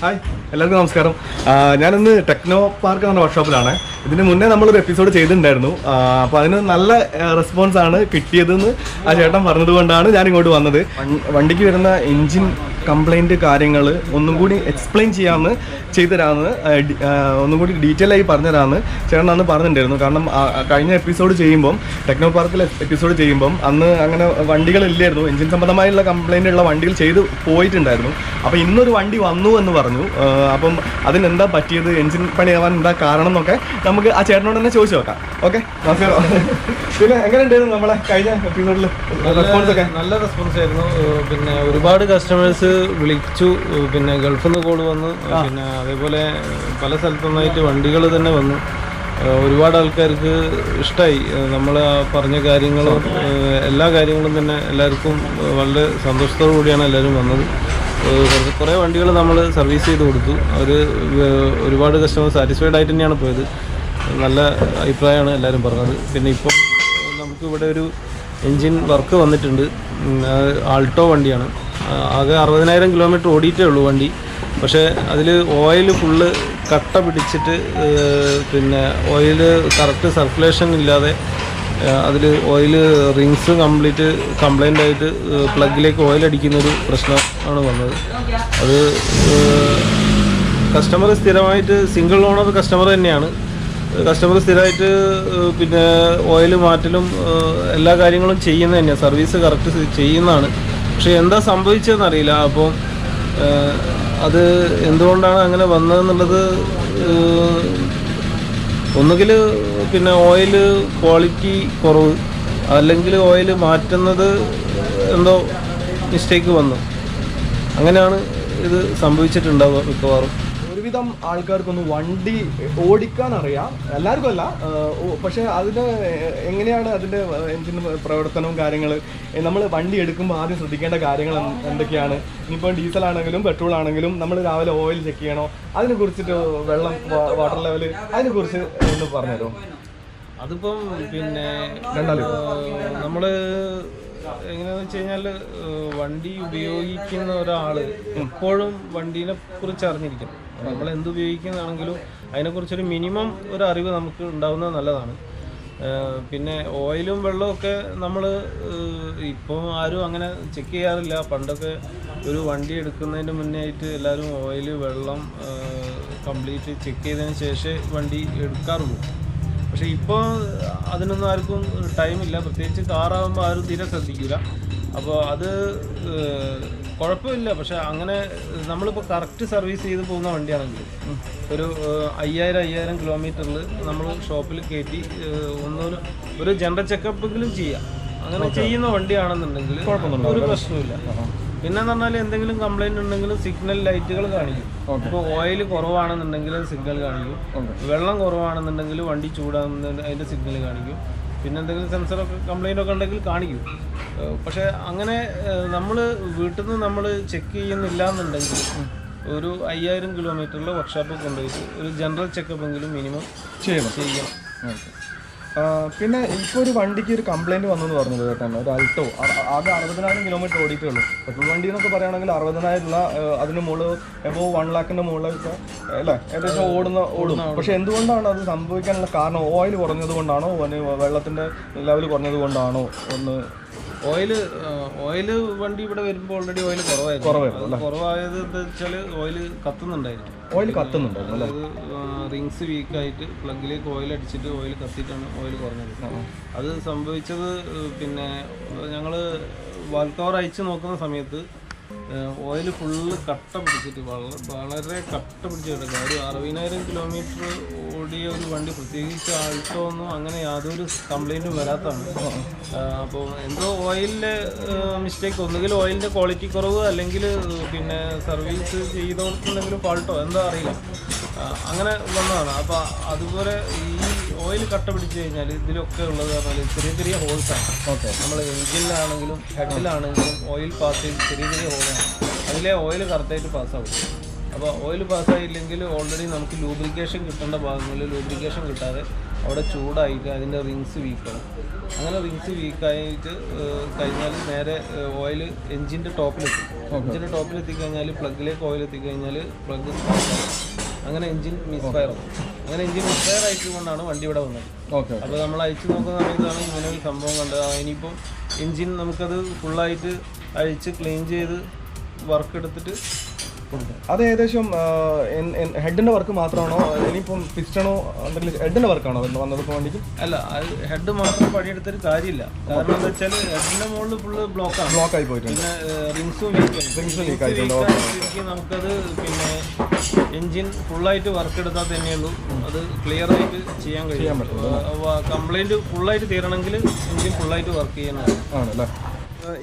Hi എല്ലാവർക്കും നമസ്കാരം. ഞാനിന്ന് ടെക്നോ പാർക്ക് എന്ന വർക്ക്ഷോപ്പിലാണ്. ഇതിന് മുന്നേ നമ്മളൊരു എപ്പിസോഡ് ചെയ്തിട്ടുണ്ടായിരുന്നു. അപ്പോൾ അതിന് നല്ല റെസ്പോൺസാണ് കിട്ടിയതെന്ന് ആ ചേട്ടൻ പറഞ്ഞതുകൊണ്ടാണ് ഞാൻ ഇങ്ങോട്ട് വന്നത്. വണ്ടിക്ക് വരുന്ന എൻജിൻ കംപ്ലൈൻറ്റ് കാര്യങ്ങൾ ഒന്നും കൂടി എക്സ്പ്ലെയിൻ ചെയ്യാമെന്ന് ചെയ്തുതരാമെന്ന് ഒന്നും കൂടി ഡീറ്റെയിൽ ആയി പറഞ്ഞുതരാമെന്ന് ചേട്ടൻ അന്ന് പറഞ്ഞിട്ടുണ്ടായിരുന്നു. കാരണം കഴിഞ്ഞ എപ്പിസോഡ് ചെയ്യുമ്പം ടെക്നോ പാർക്കിലെ എപ്പിസോഡ് ചെയ്യുമ്പം അന്ന് അങ്ങനെ വണ്ടികളില്ലായിരുന്നു. എൻജിൻ സംബന്ധമായുള്ള കംപ്ലൈൻ്റ് ഉള്ള വണ്ടികൾ ചെയ്ത് പോയിട്ടുണ്ടായിരുന്നു. അപ്പോൾ ഇന്നൊരു വണ്ടി വന്നു എന്ന് പറഞ്ഞു. അപ്പം അതിനെന്താ പറ്റിയത്, എൻജിൻ പണിയാവാൻ എന്താ കാരണം എന്നൊക്കെ നമുക്ക് ആ ചേട്ടനോട് തന്നെ ചോദിച്ചു നോക്കാം. ഓക്കെ, നമസ്കാരം. പിന്നെ എങ്ങനെയുണ്ടായിരുന്നു നമ്മളെ കഴിഞ്ഞ എപ്പിസോഡിൽ റെസ്പോൺസ് ഒക്കെ? നല്ല റെസ്പോൺസ് ആയിരുന്നു. പിന്നെ ഒരുപാട് കസ്റ്റമേഴ്സ് വിളിച്ചു, പിന്നെ ഗൾഫിൽ നിന്ന് കോൾ വന്നു, പിന്നെ അതേപോലെ പല സ്ഥലത്തുനിന്നായിട്ട് വണ്ടികൾ തന്നെ വന്നു. ഒരുപാട് ആൾക്കാർക്ക് ഇഷ്ടമായി നമ്മൾ പറഞ്ഞ കാര്യങ്ങളും എല്ലാ കാര്യങ്ങളും തന്നെ എല്ലാവർക്കും വളരെ സന്തോഷത്തോടു കൂടിയാണ് എല്ലാവരും വന്നത്. കുറേ വണ്ടികൾ നമ്മൾ സർവീസ് ചെയ്ത് കൊടുത്തു. ഒരുപാട് കസ്റ്റമർ സാറ്റിസ്ഫൈഡ് ആയിട്ട് തന്നെയാണ് പോയത്. നല്ല അഭിപ്രായമാണ് എല്ലാവരും പറഞ്ഞത്. പിന്നെ ഇപ്പം നമുക്ക് ഇവിടെ ഒരു എൻജിൻ വർക്ക് വന്നിട്ടുണ്ട്. ആൾട്ടോ വണ്ടിയാണ്. ആകെ 60,000 കിലോമീറ്റർ ഓടിയിട്ടേ ഉള്ളൂ വണ്ടി. പക്ഷേ അതിൽ ഓയിൽ ഫുള്ള് കട്ട പിടിച്ചിട്ട് പിന്നെ ഓയിൽ കറക്റ്റ് സർക്കുലേഷൻ ഇല്ലാതെ അതിൽ ഓയിൽ റിങ്സ് കംപ്ലൈൻ്റ് ആയിട്ട് പ്ലഗിലേക്ക് ഓയിൽ അടിക്കുന്നൊരു പ്രശ്നമാണ് വന്നത്. അത് കസ്റ്റമർ സ്ഥിരമായിട്ട് സിംഗിൾ ഓണർ കസ്റ്റമർ തന്നെയാണ്. കസ്റ്റമർ സ്ഥിരമായിട്ട് പിന്നെ ഓയിൽ മാറ്റലും എല്ലാ കാര്യങ്ങളും ചെയ്യുന്നത് തന്നെയാണ്, സർവീസ് കറക്റ്റ് ചെയ്യുന്നതാണ്. പക്ഷേ എന്താ സംഭവിച്ചതെന്നറിയില്ല. അപ്പോൾ അത് എന്തുകൊണ്ടാണ് അങ്ങനെ വന്നതെന്നുള്ളത് ഒന്നുകിൽ പിന്നെ ഓയിൽ ക്വാളിറ്റി കുറവ്, അല്ലെങ്കിൽ ഓയിൽ മാറ്റുന്നത് എന്തോ മിസ്റ്റേക്ക് വന്നു, അങ്ങനെയാണ് ഇത് സംഭവിച്ചിട്ടുണ്ടാവുക മിക്കവാറും. ഒരുവിധം ആൾക്കാർക്കൊന്നും വണ്ടി ഓടിക്കാൻ അറിയാം, എല്ലാവർക്കും അല്ല. പക്ഷേ അതിന് എങ്ങനെയാണ് അതിൻ്റെ എൻജിൻ പ്രവർത്തനവും കാര്യങ്ങൾ നമ്മൾ വണ്ടി എടുക്കുമ്പോൾ ആദ്യം ശ്രദ്ധിക്കേണ്ട കാര്യങ്ങൾ എന്തൊക്കെയാണ്? ഇനിയിപ്പോൾ ഡീസൽ ആണെങ്കിലും പെട്രോൾ ആണെങ്കിലും നമ്മൾ രാവിലെ ഓയിൽ ചെക്ക് ചെയ്യണോ, അതിനെ കുറിച്ചിട്ട് വെള്ളം വാട്ടർ ലെവൽ അതിനെക്കുറിച്ച് ഒന്ന് പറഞ്ഞുതരുമോ? അതിപ്പം പിന്നെ നമ്മൾ എങ്ങനെയാണെന്ന് വെച്ച് കഴിഞ്ഞാൽ വണ്ടി ഉപയോഗിക്കുന്ന ഒരാൾ എപ്പോഴും വണ്ടീനെ കുറിച്ച് അറിഞ്ഞിരിക്കണം. നമ്മൾ എന്ത് ഉപയോഗിക്കുന്നതാണെങ്കിലും അതിനെക്കുറിച്ചൊരു മിനിമം ഒരു അറിവ് നമുക്ക് ഉണ്ടാവുന്നത് നല്ലതാണ്. പിന്നെ ഓയിലും വെള്ളമൊക്കെ നമ്മൾ ഇപ്പോൾ ആരും അങ്ങനെ ചെക്ക് ചെയ്യാറില്ല. പണ്ടൊക്കെ ഒരു വണ്ടി എടുക്കുന്നതിന് മുന്നേ ആയിട്ട് എല്ലാവരും ഓയിൽ വെള്ളം കംപ്ലീറ്റ് ചെക്ക് ചെയ്തതിന് ശേഷമേ വണ്ടി എടുക്കാറുള്ളൂ. പക്ഷേ ഇപ്പോൾ അതിനൊന്നും ആർക്കും ടൈമില്ല. പ്രത്യേകിച്ച് കാറാകുമ്പോൾ ആരും തീരെ ശ്രദ്ധിക്കില്ല. അപ്പോൾ അത് കുഴപ്പമില്ല. പക്ഷേ അങ്ങനെ നമ്മളിപ്പോൾ കറക്റ്റ് സർവീസ് ചെയ്ത് പോകുന്ന വണ്ടിയാണെങ്കിൽ ഒരു 5000 കിലോമീറ്ററിൽ നമ്മൾ ഷോപ്പിൽ കയറ്റി ഒരു ജനറൽ ചെക്കപ്പെങ്കിലും ചെയ്യാം. അങ്ങനെ ചെയ്യുന്ന വണ്ടിയാണെന്നുണ്ടെങ്കിൽ ഒരു പ്രശ്നമില്ല. പിന്നെന്ന് പറഞ്ഞാൽ എന്തെങ്കിലും കംപ്ലൈൻറ്റ് ഉണ്ടെങ്കിലും സിഗ്നൽ ലൈറ്റുകൾ കാണിക്കും. ഇപ്പോൾ ഓയിൽ കുറവാണെന്നുണ്ടെങ്കിൽ സിഗ്നൽ കാണിക്കും, വെള്ളം കുറവാണെന്നുണ്ടെങ്കിൽ വണ്ടി ചൂടാകുന്നുണ്ടെങ്കിൽ അതിൻ്റെ സിഗ്നൽ കാണിക്കും, പിന്നെ എന്തെങ്കിലും സെൻസറൊക്കെ കംപ്ലൈൻ്റ് ഒക്കെ ഉണ്ടെങ്കിൽ കാണിക്കും. പക്ഷേ അങ്ങനെ നമ്മൾ വീട്ടിൽ നിന്ന് നമ്മൾ ചെക്ക് ചെയ്യുന്നില്ല എന്നുണ്ടെങ്കിൽ ഒരു 5000 കിലോമീറ്ററിൽ വർക്ക്ഷോപ്പിൽ കൊണ്ടുപോയിട്ട് ഒരു ജനറൽ ചെക്കപ്പെങ്കിലും മിനിമം ചെയ്യണം. പിന്നെ ഇപ്പോൾ ഒരു വണ്ടിക്ക് ഒരു കംപ്ലൈൻറ്റ് വന്നെന്ന് പറഞ്ഞത് കേട്ടോ, ഒരു ആൾട്ടോ ആകെ 60,000 കിലോമീറ്റർ ഓടിയിട്ടേ ഉള്ളൂ. പെട്രോൾ വണ്ടി എന്നൊക്കെ പറയുകയാണെങ്കിൽ 60,000 അതിന് മുകളിൽ എബോ 1 ലാഖിൻ്റെ മുകളിലൊക്കെ അല്ലേ ഏകദേശം ഓടുന്നു. പക്ഷേ എന്തുകൊണ്ടാണ് അത് സംഭവിക്കാനുള്ള കാരണം? ഓയിൽ കുറഞ്ഞത് കൊണ്ടാണോ, വെള്ളത്തിൻ്റെ ലെവൽ കുറഞ്ഞത് കൊണ്ടാണോ? ഓയിൽ വണ്ടി ഇവിടെ വരുമ്പോൾ ഓൾറെഡി ഓയിൽ കുറവായത് എന്താ വെച്ചാൽ ഓയിൽ കത്തുന്നുണ്ടായിരുന്നു. അതായത് റിങ്സ് വീക്കായിട്ട് പ്ലഗിലേക്ക് ഓയിൽ അടിച്ചിട്ട് ഓയിൽ കത്തിയിട്ടാണ് ഓയിൽ കുറഞ്ഞത്. അത് സംഭവിച്ചത് പിന്നെ ഞങ്ങൾ വാൽ കവർ അയച്ച് നോക്കുന്ന സമയത്ത് ഓയിൽ ഫുള്ള് കട്ട പിടിച്ചിട്ട് വളരെ കട്ട പിടിച്ച് കിടക്കുക. ഒരു 60,000 കിലോമീറ്റർ ഓടിയ ഒരു വണ്ടി, പ്രത്യേകിച്ച് ആൾട്ടോ ഒന്നും അങ്ങനെ യാതൊരു കംപ്ലൈൻറ്റും വരാത്തതാണ്. അപ്പോൾ എന്തോ ഓയിലിൻ്റെ മിസ്റ്റേക്ക്, ഒന്നുകിൽ ഓയിലിൻ്റെ ക്വാളിറ്റി കുറവ്, അല്ലെങ്കിൽ പിന്നെ സർവീസ് ചെയ്തോണ്ടെങ്കിലും ഫാൾട്ടോ എന്താ അറിയില്ല, അങ്ങനെ വന്നതാണ്. അപ്പോൾ അതുപോലെ ഈ ഓയിൽ കട്ട പിടിച്ച് കഴിഞ്ഞാൽ ഇതിലൊക്കെ ഉള്ളത് പറഞ്ഞാൽ ചെറിയ ഹോൾസാണ്. നമ്മൾ എഞ്ചിനിലാണെങ്കിലും ഹെഡിലാണെങ്കിലും ഓയിൽ പാസ് ചെയ്ത് ചെറിയ ഹോളാണ്. അതിലെ ഓയിൽ കറക്റ്റായിട്ട് പാസ്സാവും. അപ്പോൾ ഓയിൽ പാസ്സായില്ലെങ്കിൽ ഓൾറെഡി നമുക്ക് ലൂബ്രിക്കേഷൻ കിട്ടേണ്ട ഭാഗങ്ങളിൽ ലൂബ്രിക്കേഷൻ കിട്ടാതെ അവിടെ ചൂടായിട്ട് അതിൻ്റെ റിങ്സ് വീക്കാണ്. അങ്ങനെ റിങ്സ് വീക്കായിട്ട് കഴിഞ്ഞാൽ നേരെ ഓയിൽ എൻജിൻ്റെ ടോപ്പിലെത്തും. എൻജിൻ്റെ ടോപ്പിലെത്തിക്കഴിഞ്ഞാൽ പ്ലഗിലേക്ക് ഓയിൽ എത്തിക്കഴിഞ്ഞാൽ പ്ലഗ് അങ്ങനെ എൻജിൻ മിസ്ഫയർ ആവും. അങ്ങനെ എൻജിൻ മിസ്ഫയർ ആയിട്ടുകൊണ്ടാണ് വണ്ടി ഇവിടെ വന്നത്. അപ്പോൾ നമ്മൾ അഴിച്ചു നോക്കുന്ന സമയത്താണ് ഇങ്ങനെ ഒരു സംഭവം കണ്ടത്. ഇനിയിപ്പം എൻജിൻ നമുക്കത് ഫുള്ളായിട്ട് അഴിച്ച് ക്ലീൻ ചെയ്ത് വർക്ക് എടുത്തിട്ട് കൊടുക്കും. അത് ഏകദേശം ഹെഡിന്റെ വർക്ക് മാത്രമാണോ ഇനിയിപ്പം പിസ്റ്റണോ എന്തെങ്കിലും ഹെഡിന്റെ വർക്കാണോ വന്നത് ഇപ്പോൾ വണ്ടിക്ക്? അല്ല, അത് ഹെഡ് മാത്രം പണിയെടുത്തൊരു കാര്യമില്ല. കാരണം എന്താ വെച്ചാൽ ഹെഡിന്റെ മുകളിൽ ഫുള്ള് ബ്ലോക്ക് ആയി പോയിട്ടുണ്ട്. പിന്നെ റിങ്സും ലീക്ക് നമുക്കത് പിന്നെ എൻജിൻ ഫുള്ളായിട്ട് വർക്ക് എടുത്താൽ തന്നെയുള്ളൂ അത് ക്ലിയർ ആയിട്ട് ചെയ്യാൻ പറ്റും. കംപ്ലൈന്റ് ഫുള്ളായിട്ട് തീരണമെങ്കിൽ എൻജിൻ ഫുള്ളായിട്ട് വർക്ക് ചെയ്യണമല്ലേ?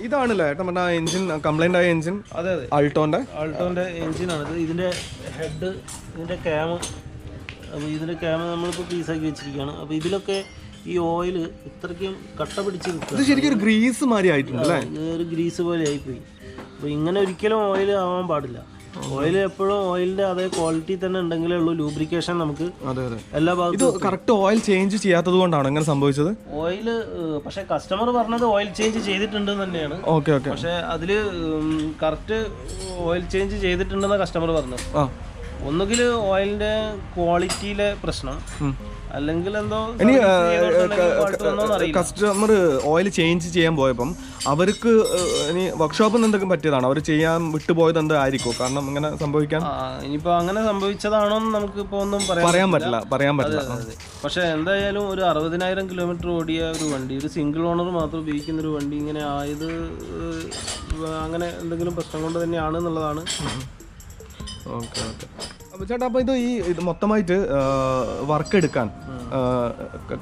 ഇതാണല്ലേ ഏട്ടൻ പറഞ്ഞ എൻജിൻ കംപ്ലൈന്റ് ആയ എൻജിൻ? അതെ അതെ, ആൾട്ടോന്റെ എൻജിനാണിത്. ഇതിന്റെ ഹെഡ്, ഇതിന്റെ ക്യാമ്. അപ്പോൾ ഇതിന്റെ ക്യാമ് നമ്മളിപ്പോൾ പീസാക്കി വെച്ചിരിക്കുകയാണ്. അപ്പോൾ ഇതിലൊക്കെ ഈ ഓയിൽ ഇത്രയ്ക്കും കട്ട പിടിച്ച് നിൽക്കുക. ശരിക്കും ഒരു ഗ്രീസ് മാതിരി ആയിട്ടുണ്ട് അല്ലേ? ഒരു ഗ്രീസ് പോലെ ആയിപ്പോയി. അപ്പോൾ ഇങ്ങനെ ഒരിക്കലും ഓയിൽ ആവാൻ പാടില്ല. ഓയിൽ എപ്പോഴും ഓയിലിന്റെ അതേ ക്വാളിറ്റി തന്നെ ഉണ്ടെങ്കിലേ ഉള്ളൂ ലൂബ്രിക്കേഷൻ നമുക്ക് എല്ലാ ഭാഗത്തും. കറക്റ്റ് ഓയിൽ ചേഞ്ച് ചെയ്യാത്തത് കൊണ്ടാണ് ഇങ്ങനെ സംഭവിച്ചത്. ഓയിൽ പക്ഷെ കസ്റ്റമർ പറഞ്ഞത് ഓയിൽ ചേഞ്ച് ചെയ്തിട്ടുണ്ട് തന്നെയാണ്. പക്ഷെ അതില് കറക്റ്റ് ഓയിൽ ചേഞ്ച് ചെയ്തിട്ടുണ്ടെന്ന് കസ്റ്റമർ പറഞ്ഞത്. ഒന്നുകിൽ ഓയിലിന്റെ ക്വാളിറ്റിയിലെ പ്രശ്നം, അല്ലെങ്കിൽ എന്തോ കസ്റ്റമർ ഓയിൽ ചേഞ്ച് ചെയ്യാൻ പോയപ്പം അവർക്ക് ഇനി വർക്ക്ഷോപ്പിൽ നിന്ന് എന്തെങ്കിലും പറ്റിയതാണോ? അവർ ചെയ്യാൻ വിട്ടുപോയത് എന്താ ആയിരിക്കും? കാരണം ഇങ്ങനെ സംഭവിക്കാൻ ഇനിയിപ്പോ അങ്ങനെ സംഭവിച്ചതാണോ എന്ന് നമുക്ക് ഇപ്പൊ ഒന്നും പറയാൻ പറ്റില്ല. പക്ഷെ എന്തായാലും ഒരു 60,000 കിലോമീറ്റർ ഓടിയ ഒരു വണ്ടി, ഒരു സിംഗിൾ ഓണർ മാത്രം ഉപയോഗിക്കുന്ന ഒരു വണ്ടി ഇങ്ങനെ ആയത് അങ്ങനെ എന്തെങ്കിലും പ്രശ്നം കൊണ്ട് തന്നെയാണ് എന്നുള്ളതാണ്. ചേട്ടാ, അപ്പോൾ ഇത് മൊത്തമായിട്ട് വർക്ക് എടുക്കാൻ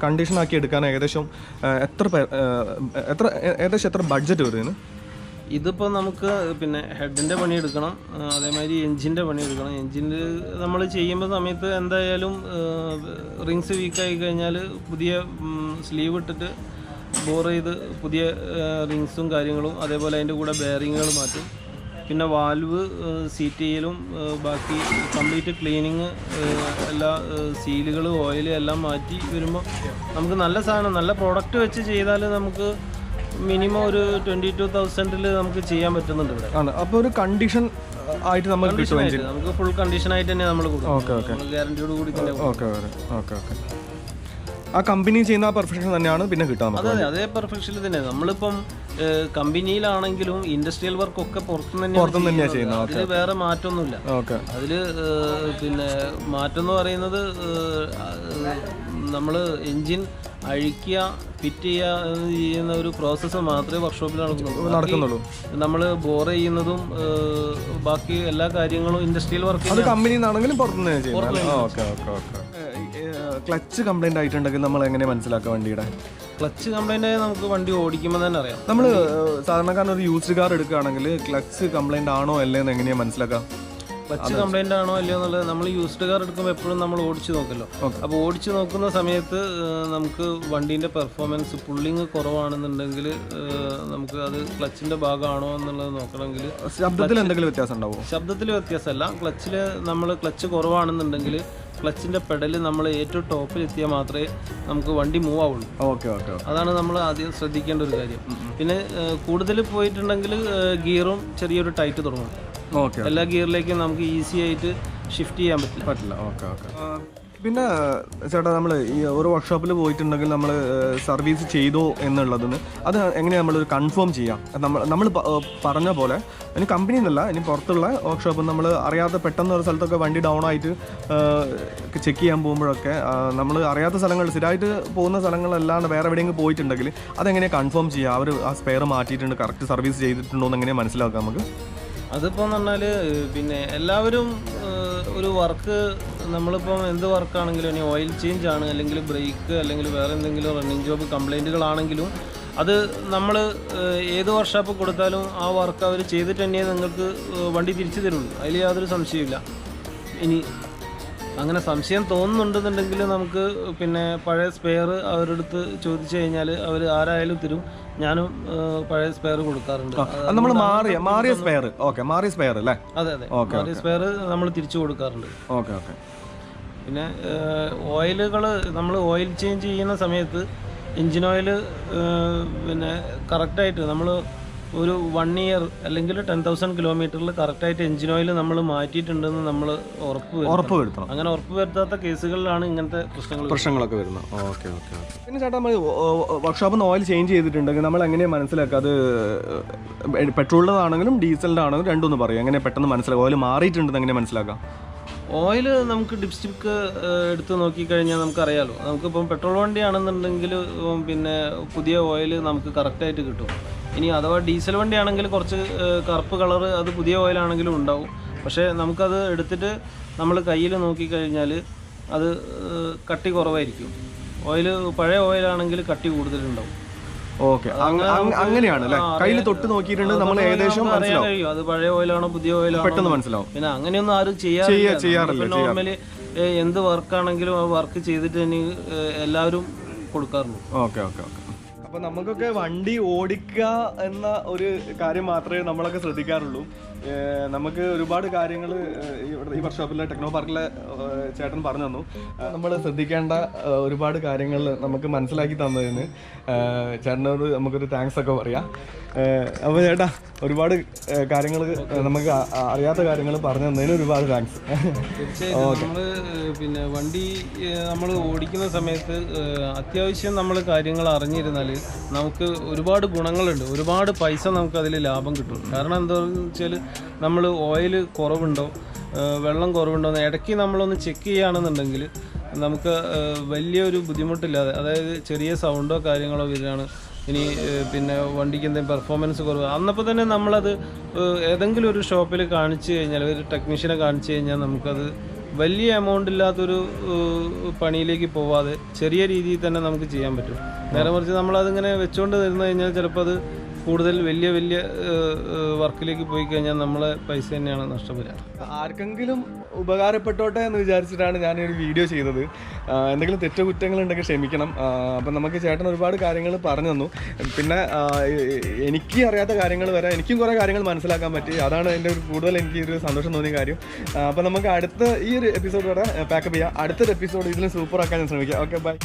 കണ്ടീഷൻ ആക്കി എടുക്കാൻ ഏകദേശം എത്ര ബഡ്ജറ്റ് വരുന്നു? ഇതിപ്പോൾ നമുക്ക് പിന്നെ ഹെഡിൻ്റെ പണി എടുക്കണം, അതേമാതിരി എൻജിൻ്റെ പണി എടുക്കണം. എൻജിൻ്റെ നമ്മൾ ചെയ്യുമ്പോൾ സമയത്ത് എന്തായാലും റിങ്സ് വീക്കായി കഴിഞ്ഞാൽ പുതിയ സ്ലീവ് ഇട്ടിട്ട് ബോർ ചെയ്ത് പുതിയ റിങ്സും കാര്യങ്ങളും, അതേപോലെ അതിൻ്റെ കൂടെ ബെയറിങ്ങുകൾ മാറ്റും. പിന്നെ വാൽവ് സീറ്റ് ചെയ്യലും ബാക്കി കംപ്ലീറ്റ് ക്ലീനിങ്, എല്ലാ സീലുകൾ, ഓയിൽ എല്ലാം മാറ്റി വരുമ്പോൾ നമുക്ക് നല്ല സാധനം, നല്ല പ്രോഡക്റ്റ് വെച്ച് ചെയ്താൽ നമുക്ക് മിനിമം ഒരു 22,000 നമുക്ക് ചെയ്യാൻ പറ്റുന്നുണ്ട് ഇവിടെ. അപ്പോൾ ഒരു കണ്ടീഷൻ ആയിട്ട് നമുക്ക് ഫുൾ കണ്ടീഷൻ ആയിട്ട് തന്നെ നമ്മൾ കൊടുക്കും, ഗ്യാരണ്ടിയോട് കൂടി തന്നെ. ആ കമ്പനി ചെയ്യുന്ന പെർഫെക്ഷൻ തന്നെയാണ് പിന്നെ കിട്ടാൻ? അതെ, അതേ പെർഫെക്ഷനിൽ തന്നെ. നമ്മളിപ്പം കമ്പനിയിലാണെങ്കിലും ഇൻഡസ്ട്രിയൽ വർക്ക് ഒക്കെ പുറത്തുനിന്ന് ചെയ്യുന്നത്. അതിൽ വേറെ മാറ്റമൊന്നുമില്ല. അതിൽ പിന്നെ മാറ്റം എന്ന് പറയുന്നത് നമ്മൾ എൻജിൻ അഴിക്കുക, ഫിറ്റ് ചെയ്യുന്ന ഒരു പ്രോസസ്സ് മാത്രമേ വർക്ക്ഷോപ്പിൽ നടക്കുന്നുള്ളൂ. നമ്മൾ ബോർ ചെയ്യുന്നതും ബാക്കി എല്ലാ കാര്യങ്ങളും ഇൻഡസ്ട്രിയൽ വർക്ക് കമ്പനിന്നാണെങ്കിലും പുറത്തുനിന്ന്. ക്ലച്ച് കംപ്ലൈന്റ് ആയിട്ടുണ്ടെങ്കിൽ നമ്മൾ എങ്ങനെ മനസ്സിലാക്കുക വണ്ടിയുടെ? ക്ലച്ച് കംപ്ലൈന്റ് നമുക്ക് വണ്ടി ഓടിക്കുമ്പോൾ തന്നെ അറിയാം. നമ്മൾ സാധാരണക്കാരൻ ഒരു യൂസ്ഡ് കാർ എടുക്കുകയാണെങ്കിൽ ക്ലച്ച് കംപ്ലൈന്റ് ആണോ അല്ലേന്ന് എങ്ങനെയാ മനസ്സിലാക്കുക? ക്ലച്ച് കംപ്ലൈന്റ് ആണോ അല്ലയോ എന്നുള്ളത് നമ്മൾ യൂസ്ഡ് കാർ എടുക്കുമ്പോൾ എപ്പോഴും നമ്മൾ ഓടിച്ചു നോക്കല്ലോ. അപ്പോൾ ഓടിച്ചു നോക്കുന്ന സമയത്ത് നമുക്ക് വണ്ടീൻ്റെ പെർഫോമൻസ് പുള്ളിങ് കുറവാണെന്നുണ്ടെങ്കിൽ നമുക്ക് അത് ക്ലച്ചിന്റെ ഭാഗമാണോ എന്നുള്ളത് നോക്കണമെങ്കിൽ ശബ്ദത്തിൽ എന്തെങ്കിലും വ്യത്യാസം ഉണ്ടാവും? ശബ്ദത്തിൽ വ്യത്യാസമല്ല, ക്ലച്ചിൽ നമ്മൾ ക്ലച്ച് കുറവാണെന്നുണ്ടെങ്കിൽ ക്ലച്ചിന്റെ പെഡല് നമ്മൾ ഏറ്റവും ടോപ്പിൽ എത്തിയാൽ മാത്രമേ നമുക്ക് വണ്ടി മൂവ് ആവുള്ളൂ. അതാണ് നമ്മൾ ആദ്യം ശ്രദ്ധിക്കേണ്ട ഒരു കാര്യം. പിന്നെ കൂടുതൽ പോയിട്ടുണ്ടെങ്കിൽ ഗിയറും ചെറിയൊരു ടൈറ്റ് തുടങ്ങും. എല്ലാ ഗിയറിലേക്കും നമുക്ക് ഈസി ആയിട്ട് ഷിഫ്റ്റ് ചെയ്യാൻ പറ്റില്ല. പിന്നെ ചേട്ടാ, നമ്മൾ ഈ ഒരു വർക്ക്ഷോപ്പിൽ പോയിട്ടുണ്ടെങ്കിൽ നമ്മൾ സർവീസ് ചെയ്തോ എന്നുള്ളതിന് അത് എങ്ങനെയാണ് നമ്മളൊരു കൺഫേം ചെയ്യാം? നമ്മൾ പറഞ്ഞ പോലെ ഇനി കമ്പനി എന്നല്ല, ഇനി പുറത്തുള്ള വർക്ക്ഷോപ്പ് നമ്മൾ അറിയാതെ പെട്ടെന്ന് ഒരു സ്ഥലത്തൊക്കെ വണ്ടി ഡൗൺ ആയിട്ട് ചെക്ക് ചെയ്യാൻ പോകുമ്പോഴൊക്കെ നമ്മൾ അറിയാത്ത സ്ഥലങ്ങൾ, സ്ഥിരമായിട്ട് പോകുന്ന സ്ഥലങ്ങളല്ലാണ്ട് വേറെ എവിടെയെങ്കിലും പോയിട്ടുണ്ടെങ്കിൽ അതെങ്ങനെയാണ് കൺഫേം ചെയ്യുക? അവർ ആ സ്പെയർ മാറ്റിയിട്ടുണ്ട്, കറക്റ്റ് സർവീസ് ചെയ്തിട്ടുണ്ടോ എന്ന് എങ്ങനെയാണ് മനസ്സിലാക്കുക നമുക്ക്? അതിപ്പോൾ എന്ന് പറഞ്ഞാൽ പിന്നെ എല്ലാവരും ഒരു വർക്ക്, നമ്മളിപ്പം എന്ത് വർക്കാണെങ്കിലും, ഇനി ഓയിൽ ചേഞ്ച് ആണ്, അല്ലെങ്കിൽ ബ്രേക്ക്, അല്ലെങ്കിൽ വേറെ എന്തെങ്കിലും റണ്ണിങ് ജോബ് കംപ്ലൈൻറ്റുകളാണെങ്കിലും അത് നമ്മൾ ഏത് വർക്ക്ഷോപ്പ് കൊടുത്താലും ആ വർക്ക് അവർ ചെയ്തിട്ട് തന്നെ നിങ്ങൾക്ക് വണ്ടി തിരിച്ചു തരുള്ളൂ. അതിൽ യാതൊരു സംശയമില്ല. ഇനി അങ്ങനെ സംശയം തോന്നുന്നുണ്ടെന്നുണ്ടെങ്കിൽ നമുക്ക് പിന്നെ പഴയ സ്പെയർ അവരുടെ അടുത്ത് ചോദിച്ചു കഴിഞ്ഞാൽ അവർ ആരായാലും തരും. ഞാനും പഴയ സ്പെയർ കൊടുക്കാറുണ്ട്. നമ്മൾ മാറിയ സ്പെയർ അല്ലേ? അതെ, മാറിയ സ്പെയർ നമ്മൾ തിരിച്ചു കൊടുക്കാറുണ്ട്. പിന്നെ ഓയിലുകൾ നമ്മൾ ഓയിൽ ചേഞ്ച് ചെയ്യുന്ന സമയത്ത് എൻജിൻ ഓയിൽ പിന്നെ കറക്റ്റായിട്ട് നമ്മൾ ഒരു 1 ഇയർ അല്ലെങ്കിൽ 10,000 കിലോമീറ്ററിൽ കറക്റ്റായിട്ട് എൻജിൻ ഓയിൽ നമ്മൾ മാറ്റിയിട്ടുണ്ടെന്ന് നമ്മൾ ഉറപ്പ് വരുത്തണം. അങ്ങനെ ഉറപ്പ് വരുത്താത്ത കേസുകളിലാണ് ഇങ്ങനത്തെ പ്രശ്നങ്ങളൊക്കെ വരുന്നത്. Okay okay okay. പിന്നെ ചേട്ടാ, നമ്മൾ വർക്ക്ഷോപ്പിൽ നിന്ന് ഓയിൽ ചേഞ്ച് ചെയ്തിട്ടുണ്ടെങ്കിൽ നമ്മൾ എങ്ങനെയാണ് മനസ്സിലാക്കുക? അത് പെട്രോളിൻ്റെതാണെങ്കിലും ഡീസലിൻ്റെ ആണെങ്കിലും രണ്ടൊന്ന് പറയും, എങ്ങനെ പെട്ടെന്ന് മനസ്സിലാക്കുക ഓയിൽ മാറിയിട്ടുണ്ടെന്ന് എങ്ങനെ മനസ്സിലാക്കാം? ഓയിൽ നമുക്ക് ഡിപ്സ്റ്റിക്ക് എടുത്ത് നോക്കിക്കഴിഞ്ഞാൽ നമുക്കറിയാലോ. നമുക്കിപ്പം പെട്രോൾ വണ്ടിയാണെന്നുണ്ടെങ്കിൽ പിന്നെ പുതിയ ഓയിൽ നമുക്ക് കറക്റ്റായിട്ട് കിട്ടും. ഇനി അഥവാ ഡീസൽ വണ്ടിയാണെങ്കിൽ കുറച്ച് കറുപ്പ് കളറ് അത് പുതിയ ഓയിലാണെങ്കിലും ഉണ്ടാവും. പക്ഷേ നമുക്കത് എടുത്തിട്ട് നമ്മൾ കയ്യിൽ നോക്കിക്കഴിഞ്ഞാൽ അത് കട്ടി കുറവായിരിക്കും. ഓയിൽ പഴയ ഓയിലാണെങ്കിൽ കട്ടി കൂടുതലുണ്ടാവും. ഓക്കെ, അങ്ങനെയാണ് അല്ലേ? കയ്യിൽ തൊട്ട് നോക്കിയിട്ടുണ്ട് നമ്മൾ ഏകദേശം അറിയാൻ കഴിയും അത് പഴയ ഓയിലാണോ പുതിയ ഓയിലാണോ പെട്ടെന്ന് മനസ്സിലാവും. പിന്നെ അങ്ങനെയൊന്നും ആരും ചെയ്യാറില്ല. നോർമലി എന്ത് വർക്കാണെങ്കിലും ആ വർക്ക് ചെയ്തിട്ട് തന്നെ എല്ലാവരും കൊടുക്കാറുള്ളൂ. Okay okay okay. അപ്പോൾ നമുക്കൊക്കെ വണ്ടി ഓടിക്കുക എന്ന ഒരു കാര്യം മാത്രമേ നമ്മളൊക്കെ ശ്രദ്ധിക്കാറുള്ളൂ. നമുക്ക് ഒരുപാട് കാര്യങ്ങൾ ഈ വർക്ക്ഷോപ്പിലെ ടെക്നോ പാർക്കിലെ ചേട്ടൻ പറഞ്ഞു തന്നു. നമ്മൾ ശ്രദ്ധിക്കേണ്ട ഒരുപാട് കാര്യങ്ങൾ നമുക്ക് മനസ്സിലാക്കി തന്നതിന് ചേട്ടനോട് നമുക്കൊരു താങ്ക്സ് ഒക്കെ പറയാം. അപ്പോൾ ചേട്ടാ, ഒരുപാട് കാര്യങ്ങൾ നമുക്ക് അറിയാത്ത കാര്യങ്ങൾ പറഞ്ഞു തന്നതിന് ഒരുപാട് താങ്ക്സ്. തീർച്ചയായിട്ടും നമ്മൾ പിന്നെ വണ്ടി നമ്മൾ ഓടിക്കുന്ന സമയത്ത് അത്യാവശ്യം നമ്മൾ കാര്യങ്ങൾ അറിഞ്ഞിരുന്നാൽ നമുക്ക് ഒരുപാട് ഗുണങ്ങളുണ്ട്. ഒരുപാട് പൈസ നമുക്ക് അതിൽ ലാഭം കിട്ടും. കാരണം എന്താണെന്ന് വെച്ചാൽ നമ്മൾ ഓയിൽ കുറവുണ്ടോ, വെള്ളം കുറവുണ്ടോ എന്ന് ഇടയ്ക്ക് നമ്മളൊന്ന് ചെക്ക് ചെയ്യുകയാണെന്നുണ്ടെങ്കിൽ നമുക്ക് വലിയൊരു ബുദ്ധിമുട്ടില്ലാതെ, അതായത് ചെറിയ സൗണ്ടോ കാര്യങ്ങളോ വരികയാണ്, ഇനി പിന്നെ വണ്ടിക്ക് എന്തെങ്കിലും പെർഫോമൻസ് കുറവ്, അന്നപ്പോൾ തന്നെ നമ്മളത് ഏതെങ്കിലും ഒരു ഷോപ്പിൽ കാണിച്ചു കഴിഞ്ഞാൽ, ഒരു ടെക്നീഷ്യനെ കാണിച്ചു കഴിഞ്ഞാൽ നമുക്കത് വലിയ എമൗണ്ട് ഇല്ലാത്തൊരു പണിയിലേക്ക് പോവാതെ ചെറിയ രീതിയിൽ തന്നെ നമുക്ക് ചെയ്യാൻ പറ്റും. നേരെ മറിച്ച് നമ്മളതിങ്ങനെ വെച്ചുകൊണ്ട് തരുന്നു കഴിഞ്ഞാൽ ചിലപ്പോൾ അത് കൂടുതൽ വലിയ വലിയ വർക്കിലേക്ക് പോയി കഴിഞ്ഞാൽ നമ്മളെ പൈസ തന്നെയാണ് നഷ്ടപ്പെടുക. ആർക്കെങ്കിലും ഉപകാരപ്പെട്ടോട്ടെ എന്ന് വിചാരിച്ചിട്ടാണ് ഞാനൊരു വീഡിയോ ചെയ്തത്. എന്തെങ്കിലും കുറ്റങ്ങളുണ്ടെങ്കിൽ ക്ഷമിക്കണം. അപ്പം നമുക്ക് ചേട്ടൻ ഒരുപാട് കാര്യങ്ങൾ പറഞ്ഞു തന്നു. പിന്നെ എനിക്ക് അറിയാത്ത കാര്യങ്ങൾ വരെ എനിക്കും കുറേ കാര്യങ്ങൾ മനസ്സിലാക്കാൻ പറ്റി. അതാണ് എൻ്റെ ഒരു കൂടുതൽ എനിക്കൊരു സന്തോഷം തോന്നിയ കാര്യം. അപ്പം നമുക്ക് ഈ ഒരു എപ്പിസോഡ് വരെ പാക്കപ്പ് ചെയ്യാം. അടുത്തൊരു എപ്പിസോഡ് ഇതിലും സൂപ്പർ ആക്കാൻ ഞാൻ ശ്രമിക്കാം. Okay, by.